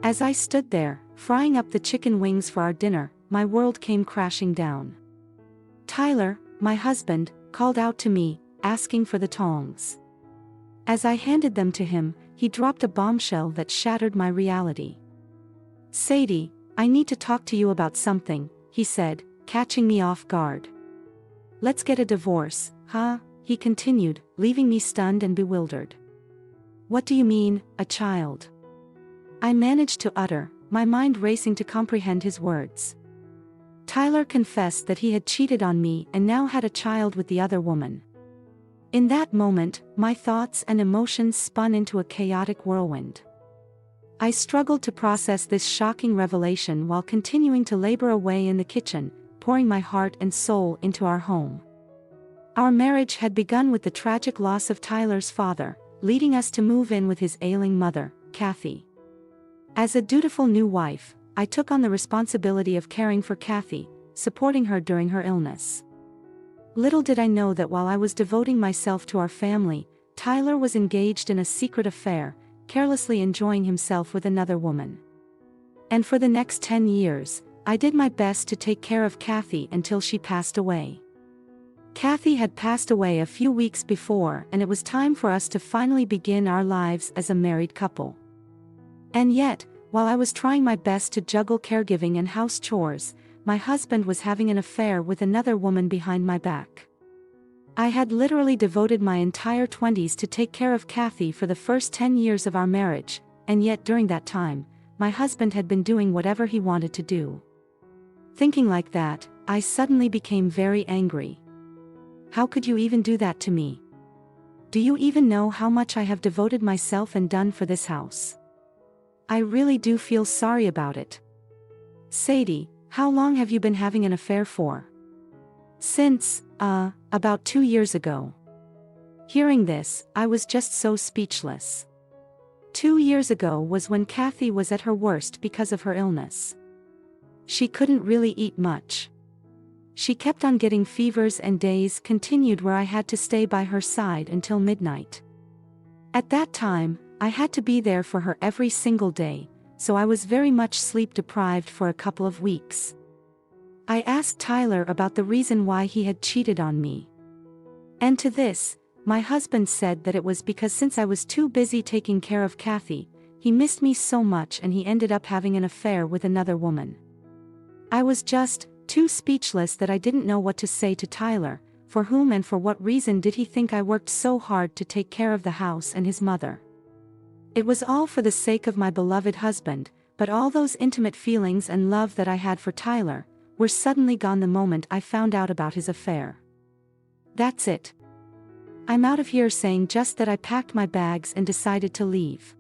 As I stood there, frying up the chicken wings for our dinner, my world came crashing down. Tyler, my husband, called out to me, asking for the tongs. As I handed them to him, he dropped a bombshell that shattered my reality. "Sadie, I need to talk to you about something," he said, catching me off guard. "Let's get a divorce, huh?" he continued, leaving me stunned and bewildered. "What do you mean, a child?" I managed to utter, my mind racing to comprehend his words. Tyler confessed that he had cheated on me and now had a child with the other woman. In that moment, my thoughts and emotions spun into a chaotic whirlwind. I struggled to process this shocking revelation while continuing to labor away in the kitchen, pouring my heart and soul into our home. Our marriage had begun with the tragic loss of Tyler's father, leading us to move in with his ailing mother, Kathy. As a dutiful new wife, I took on the responsibility of caring for Kathy, supporting her during her illness. Little did I know that while I was devoting myself to our family, Tyler was engaged in a secret affair, carelessly enjoying himself with another woman. And for the next 10 years, I did my best to take care of Kathy until she passed away. Kathy had passed away a few weeks before, and it was time for us to finally begin our lives as a married couple. And yet, while I was trying my best to juggle caregiving and house chores, my husband was having an affair with another woman behind my back. I had literally devoted my entire 20s to take care of Kathy for the first 10 years of our marriage, and yet during that time, my husband had been doing whatever he wanted to do. Thinking like that, I suddenly became very angry. How could you even do that to me? Do you even know how much I have devoted myself and done for this house? I really do feel sorry about it. Sadie, how long have you been having an affair for? Since, about 2 years ago. Hearing this, I was just so speechless. 2 years ago was when Kathy was at her worst because of her illness. She couldn't really eat much. She kept on getting fevers and days continued where I had to stay by her side until midnight. At that time, I had to be there for her every single day, so I was very much sleep deprived for a couple of weeks. I asked Tyler about the reason why he had cheated on me. And to this, my husband said that it was because since I was too busy taking care of Kathy, he missed me so much and he ended up having an affair with another woman. I was just too speechless that I didn't know what to say to Tyler. For whom and for what reason did he think I worked so hard to take care of the house and his mother? It was all for the sake of my beloved husband, but all those intimate feelings and love that I had for Tyler were suddenly gone the moment I found out about his affair. That's it. I'm out of here, saying just that I packed my bags and decided to leave.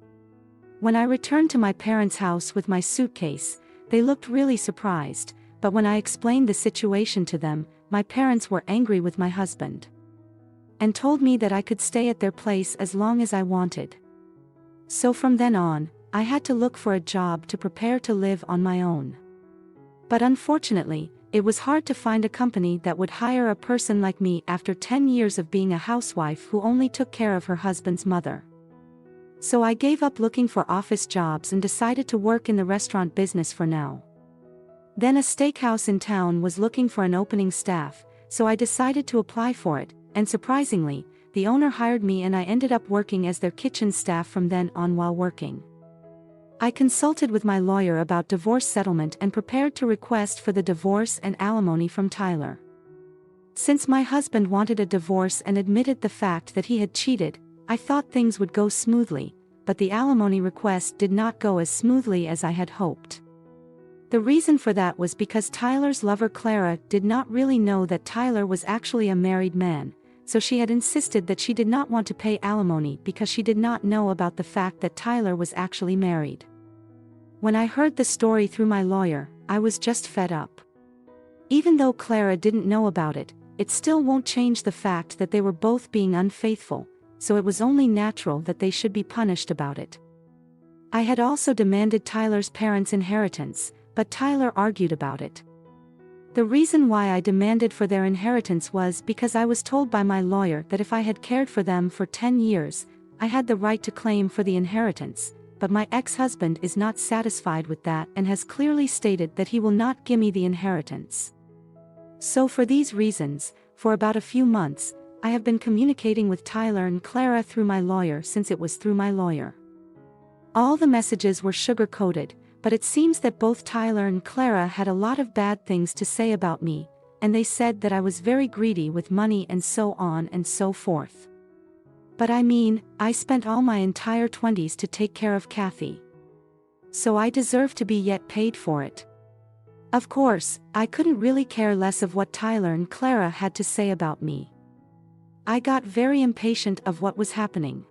When I returned to my parents' house with my suitcase, they looked really surprised, but when I explained the situation to them, my parents were angry with my husband and told me that I could stay at their place as long as I wanted. So from then on, I had to look for a job to prepare to live on my own. But unfortunately, it was hard to find a company that would hire a person like me after 10 years of being a housewife who only took care of her husband's mother. So I gave up looking for office jobs and decided to work in the restaurant business for now. Then a steakhouse in town was looking for an opening staff, so I decided to apply for it, and surprisingly, the owner hired me and I ended up working as their kitchen staff from then on while working. I consulted with my lawyer about divorce settlement and prepared to request for the divorce and alimony from Tyler. Since my husband wanted a divorce and admitted the fact that he had cheated, I thought things would go smoothly, but the alimony request did not go as smoothly as I had hoped. The reason for that was because Tyler's lover Clara did not really know that Tyler was actually a married man, so she had insisted that she did not want to pay alimony because she did not know about the fact that Tyler was actually married. When I heard the story through my lawyer, I was just fed up. Even though Clara didn't know about it, it still won't change the fact that they were both being unfaithful, so it was only natural that they should be punished about it. I had also demanded Tyler's parents' inheritance, but Tyler argued about it. The reason why I demanded for their inheritance was because I was told by my lawyer that if I had cared for them for 10 years, I had the right to claim for the inheritance, but my ex-husband is not satisfied with that and has clearly stated that he will not give me the inheritance. So for these reasons, for about a few months, I have been communicating with Tyler and Clara through my lawyer since it was through my lawyer. All the messages were sugar-coated, but it seems that both Tyler and Clara had a lot of bad things to say about me, and they said that I was very greedy with money and so on and so forth. But I mean, I spent all my entire 20s to take care of Kathy. So I deserve to be yet paid for it. Of course, I couldn't really care less of what Tyler and Clara had to say about me. I got very impatient of what was happening.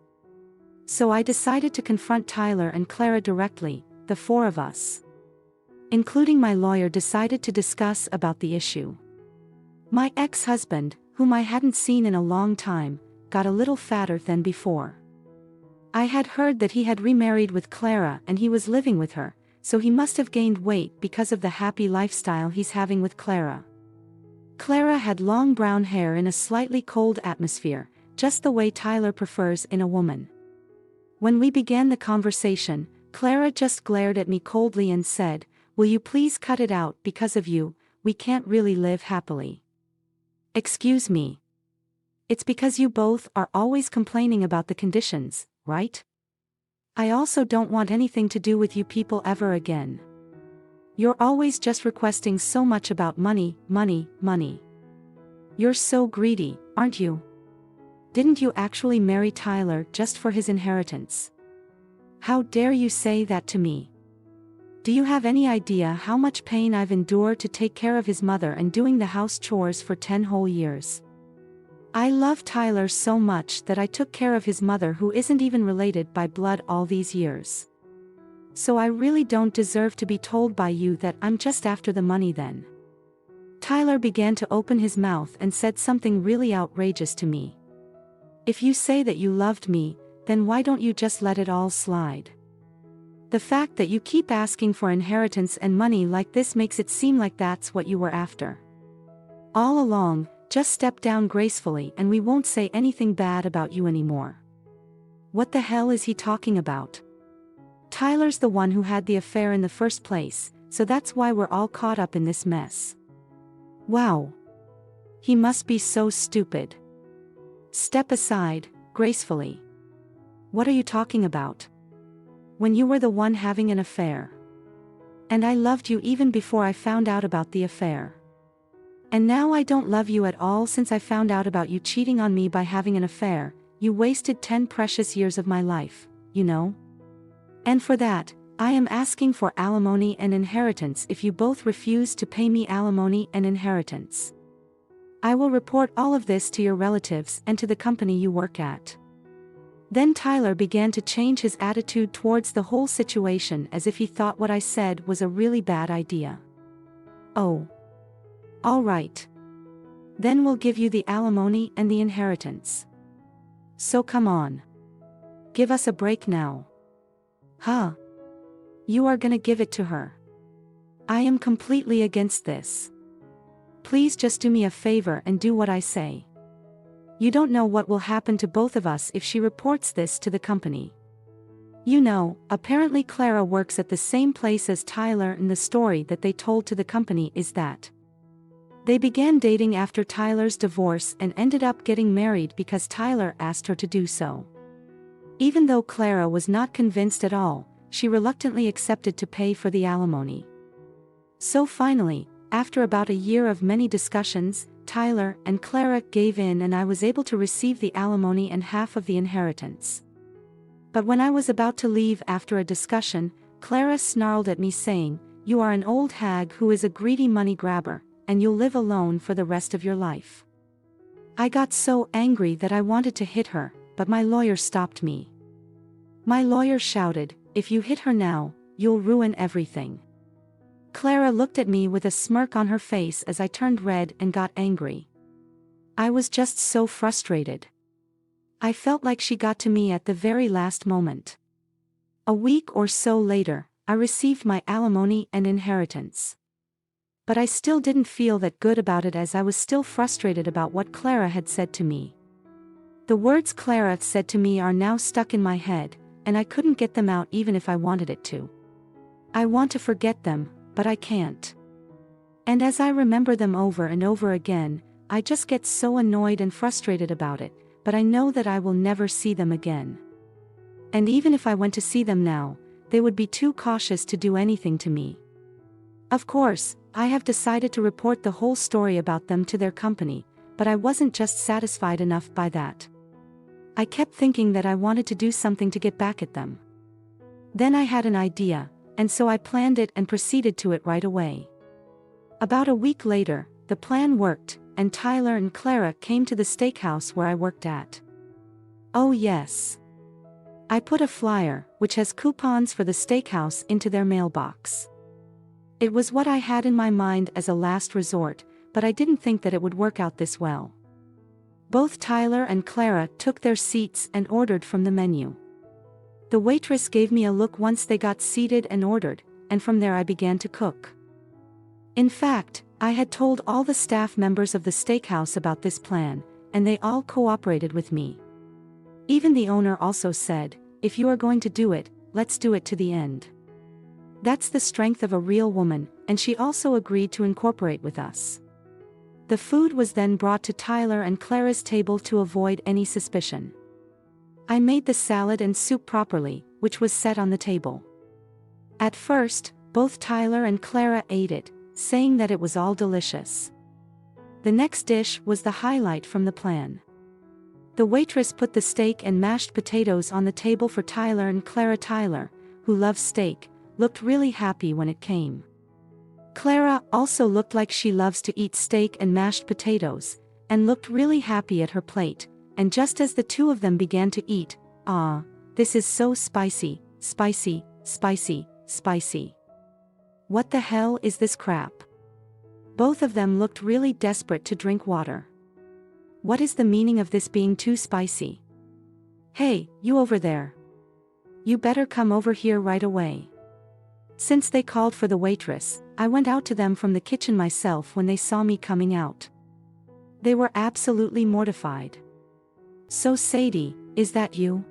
So I decided to confront Tyler and Clara directly. The four of us, including my lawyer, decided to discuss about the issue. My ex-husband, whom I hadn't seen in a long time, got a little fatter than before. I had heard that he had remarried with Clara and he was living with her, so he must have gained weight because of the happy lifestyle he's having with Clara. Clara had long brown hair in a slightly cold atmosphere, just the way Tyler prefers in a woman. When we began the conversation, Clara just glared at me coldly and said, "Will you please cut it out? Because of you, we can't really live happily." Excuse me. It's because you both are always complaining about the conditions, right? I also don't want anything to do with you people ever again. You're always just requesting so much about money, money, money. You're so greedy, aren't you? Didn't you actually marry Tyler just for his inheritance? How dare you say that to me? Do you have any idea how much pain I've endured to take care of his mother and doing the house chores for 10 whole years? I love Tyler so much that I took care of his mother, who isn't even related by blood, all these years. So I really don't deserve to be told by you that I'm just after the money then. Tyler began to open his mouth and said something really outrageous to me. If you say that you loved me, then why don't you just let it all slide? The fact that you keep asking for inheritance and money like this makes it seem like that's what you were after. All along, just step down gracefully and we won't say anything bad about you anymore. What the hell is he talking about? Tyler's the one who had the affair in the first place, so that's why we're all caught up in this mess. Wow. He must be so stupid. Step aside, gracefully. What are you talking about? When you were the one having an affair. And I loved you even before I found out about the affair. And now I don't love you at all since I found out about you cheating on me by having an affair. You wasted 10 precious years of my life, you know? And for that, I am asking for alimony and inheritance if you both refuse to pay me alimony and inheritance. I will report all of this to your relatives and to the company you work at. Then Tyler began to change his attitude towards the whole situation as if he thought what I said was a really bad idea. Oh. All right. Then we'll give you the alimony and the inheritance. So come on. Give us a break now. Huh? You are gonna give it to her? I am completely against this. Please just do me a favor and do what I say. You don't know what will happen to both of us if she reports this to the company. You know, apparently Clara works at the same place as Tyler, and the story that they told to the company is that they began dating after Tyler's divorce and ended up getting married because Tyler asked her to do so. Even though Clara was not convinced at all, she reluctantly accepted to pay for the alimony. So finally, after about a year of many discussions, Tyler and Clara gave in and I was able to receive the alimony and half of the inheritance. But when I was about to leave after a discussion, Clara snarled at me saying, "You are an old hag who is a greedy money grabber, and you'll live alone for the rest of your life." I got so angry that I wanted to hit her, but my lawyer stopped me. My lawyer shouted, "If you hit her now, you'll ruin everything." Clara looked at me with a smirk on her face as I turned red and got angry. I was just so frustrated. I felt like she got to me at the very last moment. A week or so later, I received my alimony and inheritance. But I still didn't feel that good about it as I was still frustrated about what Clara had said to me. The words Clara said to me are now stuck in my head, and I couldn't get them out even if I wanted it to. I want to forget them, but I can't. And as I remember them over and over again, I just get so annoyed and frustrated about it, but I know that I will never see them again. And even if I went to see them now, they would be too cautious to do anything to me. Of course, I have decided to report the whole story about them to their company, but I wasn't just satisfied enough by that. I kept thinking that I wanted to do something to get back at them. Then I had an idea, and so I planned it and proceeded to it right away. About a week later, the plan worked, and Tyler and Clara came to the steakhouse where I worked at. Oh yes. I put a flyer, which has coupons for the steakhouse, into their mailbox. It was what I had in my mind as a last resort, but I didn't think that it would work out this well. Both Tyler and Clara took their seats and ordered from the menu. The waitress gave me a look once they got seated and ordered, and from there I began to cook. In fact, I had told all the staff members of the steakhouse about this plan, and they all cooperated with me. Even the owner also said, "If you are going to do it, let's do it to the end." That's the strength of a real woman, and she also agreed to incorporate with us. The food was then brought to Tyler and Clara's table to avoid any suspicion. I made the salad and soup properly, which was set on the table. At first, both Tyler and Clara ate it, saying that it was all delicious. The next dish was the highlight from the plan. The waitress put the steak and mashed potatoes on the table for Tyler and Clara. Tyler, who loves steak, looked really happy when it came. Clara also looked like she loves to eat steak and mashed potatoes, and looked really happy at her plate, and just as the two of them began to eat, "Ah, this is so spicy, spicy, spicy, spicy. What the hell is this crap?" Both of them looked really desperate to drink water. What is the meaning of this being too spicy? Hey, you over there. You better come over here right away. Since they called for the waitress, I went out to them from the kitchen myself when they saw me coming out. They were absolutely mortified. "So Sadie, is that you?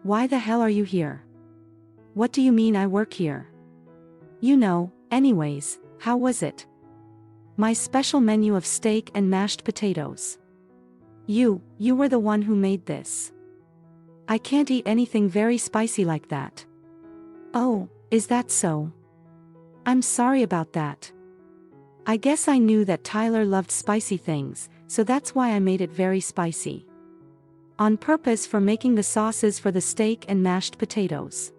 Why the hell are you here? What do you mean I work here? You know, anyways, how was it? My special menu of steak and mashed potatoes. You were the one who made this. I can't eat anything very spicy like that." "Oh, is that so? I'm sorry about that. I guess I knew that Tyler loved spicy things, so that's why I made it very spicy. On purpose for making the sauces for the steak and mashed potatoes.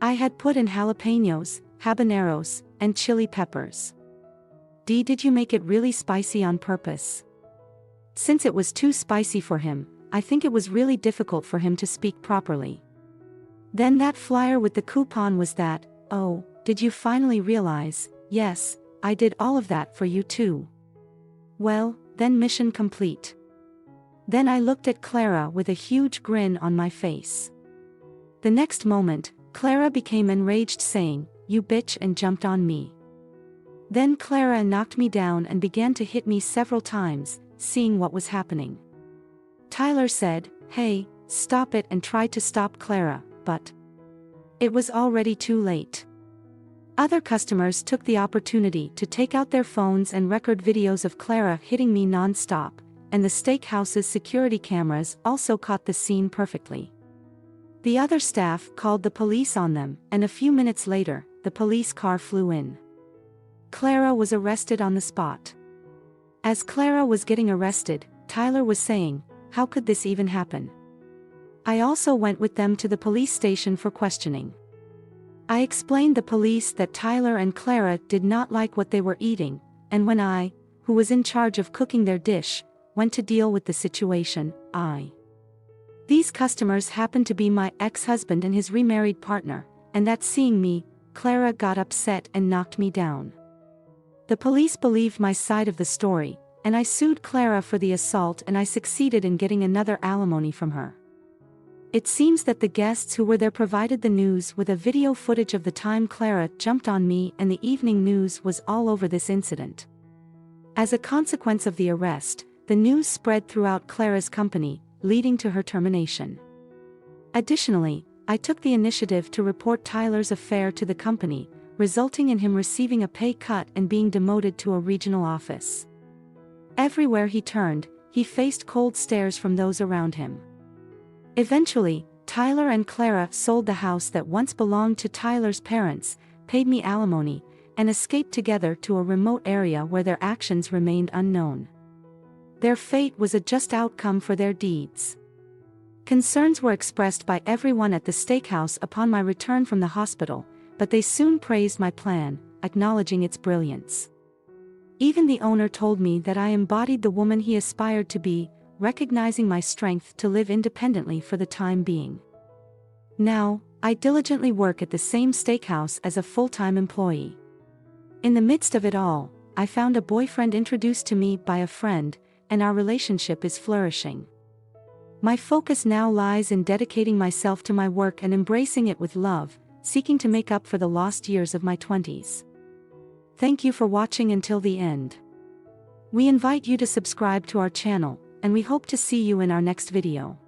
I had put in jalapenos, habaneros, and chili peppers." Did you make it really spicy on purpose?" Since it was too spicy for him, I think it was really difficult for him to speak properly. Then that flyer with the coupon was that, "Oh, did you finally realize? Yes, I did all of that for you too. Well, then mission complete." Then I looked at Clara with a huge grin on my face. The next moment, Clara became enraged, saying, "You bitch," and jumped on me. Then Clara knocked me down and began to hit me several times, seeing what was happening. Tyler said, "Hey, stop it," and tried to stop Clara, but it was already too late. Other customers took the opportunity to take out their phones and record videos of Clara hitting me non-stop, and the steakhouse's security cameras also caught the scene perfectly. The other staff called the police on them, and a few minutes later, the police car flew in. Clara was arrested on the spot. As Clara was getting arrested, Tyler was saying, "How could this even happen?" I also went with them to the police station for questioning. I explained the police that Tyler and Clara did not like what they were eating, and when I, who was in charge of cooking their dish, went to deal with the situation, these customers happened to be my ex-husband and his remarried partner, and that seeing me, Clara got upset and knocked me down. The police believed my side of the story, and I sued Clara for the assault, and I succeeded in getting another alimony from her. It seems that the guests who were there provided the news with a video footage of the time Clara jumped on me, and the evening news was all over this incident. As a consequence of the arrest, the news spread throughout Clara's company, leading to her termination. Additionally, I took the initiative to report Tyler's affair to the company, resulting in him receiving a pay cut and being demoted to a regional office. Everywhere he turned, he faced cold stares from those around him. Eventually, Tyler and Clara sold the house that once belonged to Tyler's parents, paid me alimony, and escaped together to a remote area where their actions remained unknown. Their fate was a just outcome for their deeds. Concerns were expressed by everyone at the steakhouse upon my return from the hospital, but they soon praised my plan, acknowledging its brilliance. Even the owner told me that I embodied the woman he aspired to be, recognizing my strength to live independently for the time being. Now, I diligently work at the same steakhouse as a full-time employee. In the midst of it all, I found a boyfriend introduced to me by a friend, and our relationship is flourishing. My focus now lies in dedicating myself to my work and embracing it with love, seeking to make up for the lost years of my 20s. Thank you for watching until the end. We invite you to subscribe to our channel, and we hope to see you in our next video.